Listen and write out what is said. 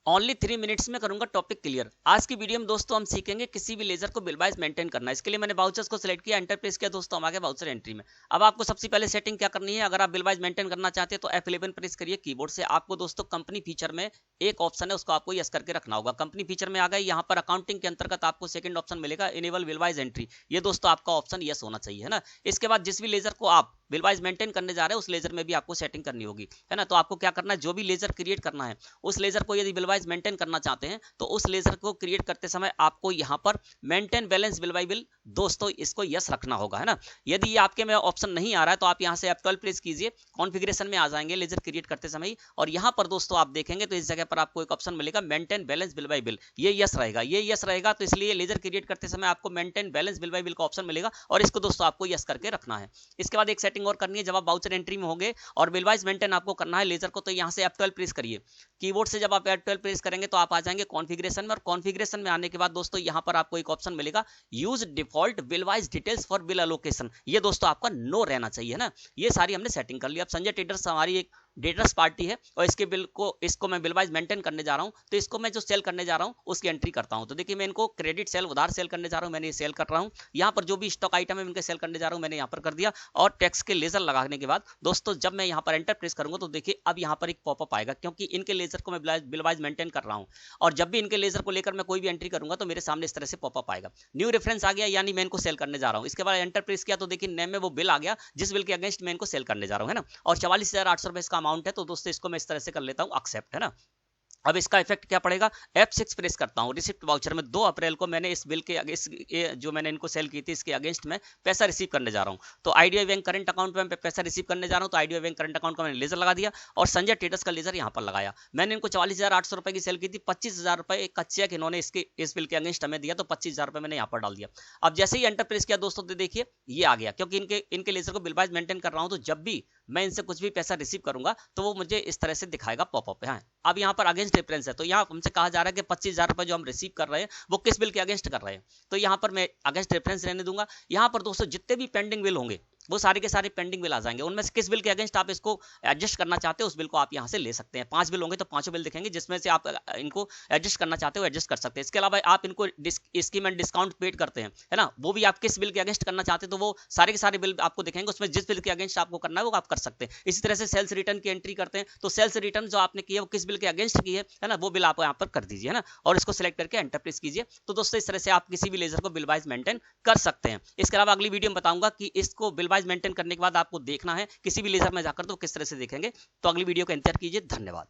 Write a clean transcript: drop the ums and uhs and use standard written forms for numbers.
Only 3 minutes में करूंगा topic clear. आज की वीडियो में दोस्तों हम सीखेंगे किसी भी लेजर को बिल वाइज मेंटेन करना। इसके लिए मैंने वाउचर्स को सिलेक्ट किया, एंटर प्रेस किया दोस्तों, हम आ गए वाउचर एंट्री में। अब आपको सबसे पहले सेटिंग क्या करनी है, अगर आप बिल वाइज मेंटेन करना चाहते हैं तो F11 प्रेस करिए कीबोर्ड से। आपको दोस्तों कंपनी फीचर में एक ऑप्शन है, उसको आपको यस करके रखना होगा। कंपनी फीचर में आ गए, यहाँ पर अकाउंटिंग के अंतर्गत आपको सेकंड ऑप्शन मिलेगा इनेबल बिल वाइज एंट्री। ये दोस्तों आपका ऑप्शन यस होना चाहिए, है ना। इसके बाद जिस भी लेजर को आप बिल वाइज मेंटेन करने जा रहे हैं उस लेजर में भी आपको सेटिंग करनी होगी, है ना। तो आपको क्या करना है, जो भी लेजर क्रिएट करना है उस लेजर को यदि बिल वाइज मेंटेन करना चाहते हैं तो उस लेजर को क्रिएट करते समय आपको यहाँ पर maintain balance bill bye bill दोस्तों इसको यस रखना होगा, है ना। यदि ये आपके में ऑप्शन नहीं आ रहा है तो आप यहाँ से F12 प्रेस कीजिए, कॉन्फ़िगरेशन में आ जाएंगे लेजर क्रिएट करते समय ही, और यहाँ पर दोस्तों आप देखेंगे तो इस जगह पर आपको एक ऑप्शन मिलेगा maintain balance bill bye bill. ये यस रहेगा, ये यस रहेगा, तो इसलिए लेजर क्रिएट करते समय आपको maintain balance bill bye bill का ऑप्शन मिलेगा और इसको दोस्तों आपको यस करके रखना है। इसके बाद एक सेटिंग और करनी है, जब आप वाउचर एंट्री में होंगे और बिल वाइज मेंटेन आपको करना है लेजर को, तो यहाँ से F12 प्रेस करिए कीबोर्ड से। जब आप F12 प्रेस करेंगे तो आप आ जाएंगे कॉन्फ़िगरेशन में, और कॉन्फ़िगरेशन में आने के बाद दोस्तों यहाँ पर आपको एक ऑप्शन मिलेगा use default bill wise details for bill allocation. ये दोस्तों आपका नो रहना चाहिए ना। ये सारी हमने सेटिंग कर ली। अब संजय ट्रेडर्स हमारी एक डेटर्स पार्टी है और इसके बिल को इसको मैं बिल वाइज मेंटेन करने जा रहा हूं, तो इसको मैं जो सेल करने जा रहा हूं उसकी एंट्री करता हूं। तो देखिए मैं इनको क्रेडिट सेल उधार सेल करने जा रहा हूं, मैंने ये सेल कर रहा हूं। यहां पर जो भी स्टॉक आइटम है इनके सेल करने जा रहा हूं, मैंने यहां पर कर दिया। और टैक्स के लेजर लगाने के बाद दोस्तों जब मैं यहां पर एंटर प्रेस करूंगा तो देखिए अब यहां पर एक पॉपअप आएगा, क्योंकि इनके लेजर को मैं बिल वाइज मेंटेन कर रहा हूं। और जब भी इनके लेजर को लेकर मैं कोई भी एंट्री करूंगा तो मेरे सामने इस तरह से पॉपअप आएगा, न्यू रेफरेंस आ गया, यानी मैं इनको सेल करने जा रहा हूं। इसके बाद एंटर प्रेस किया तो देखिए नेम में वो बिल आ गया जिस बिल के अगेंस्ट मैं इनको सेल करने जा रहा हूं, है ना। और 44,800 रुपए इसका अमाउंट है, तो दोस्तों इसको मैं इस तरह से कर लेता हूं एक्सेप्ट, है ना। अब इसका इफेक्ट क्या पड़ेगा, F6 प्रेस करता हूं। रिसिप्ट वाउचर में 2 अप्रैल को मैंने इस बिल के अगेंस्ट जो मैंने इनको सेल की थी इसके अगेंस्ट में पैसा रिसीव करने जा रहा हूं। तो आईडीबीआई बैंक करंट अकाउंट में पैसा रिसीव करने जा रहा हूं, तो आईडीबीआई बैंक करंट अकाउंट का मैंने लेजर लगा दिया और संजय ट्रेडर्स का लेजर यहां पर लगाया। मैंने इनको 44,800 रुपए की सेल की थी, 25,000 रुपए एक का चेक इन्होंने इस बिल के अगेंस्ट हमें दिया, तो 25,000 रुपए मैंने यहाँ पर डाल दिया। अब जैसे ही एंटर प्रेस किया दोस्तों तो देखिए ये आ गया, क्योंकि इनके लेजर को बिल वाइज मेंटेन कर रहा हूं, तो जब भी मैं इनसे कुछ भी पैसा रिसीव करूंगा तो वो मुझे इस तरह से दिखाएगा पॉपअप है। अब यहाँ पर अगेंस्ट डिफरेंस है, तो यहाँ हमसे कहा जा रहा है कि 25,000 रुपए जो हम रिसीव कर रहे हैं वो किस बिल के अगेंस्ट कर रहे हैं, तो यहाँ पर मैं अगेंस्ट डिफरेंस रहने दूंगा। यहाँ पर दोस्तों जितने भी पेंडिंग बिल होंगे वो सारे के सारे पेंडिंग बिल आ जाएंगे, उनमें से किस बिल के अगेंस्ट आप इसको एडजस्ट करना चाहते हो उस बिल को आप यहाँ से ले सकते हैं। 5 बिल होंगे तो 5 बिल दिखेंगे, जिसमें से आप इनको एडजस्ट करना चाहते हो एडजस्ट कर सकते हैं। इसके अलावा आप इनको स्कीम एंड डिस्काउंट पेड करते हैं, है ना, वो भी आप किस बिल के अगेंस्ट करना चाहते हैं तो वो सारे के सारे बिल आपको दिखेंगे, उसमें जिस बिल के अगेंस्ट आपको करना है वो आप कर सकते हैं। इसी तरह से सेल्स रिटर्न की एंट्री करते हैं, तो सेल्स रिटर्न जो आपने की है वो किस बिल के अगेंस्ट की है ना, वो बिल आप यहाँ पर कर दीजिए, है ना, और इसको सिलेक्ट करके एंटर प्रेस कीजिए। तो दोस्तों इस तरह से आप किसी भी लेजर को बिल वाइज मेंटेन कर सकते हैं। इसके अलावा अगली वीडियो में बताऊंगा कि इसको बिल वाइज मेंटेन करने के बाद आपको देखना है किसी भी लेजर में जाकर तो किस तरह से देखेंगे। तो अगली वीडियो का इंतजार कीजिए। धन्यवाद।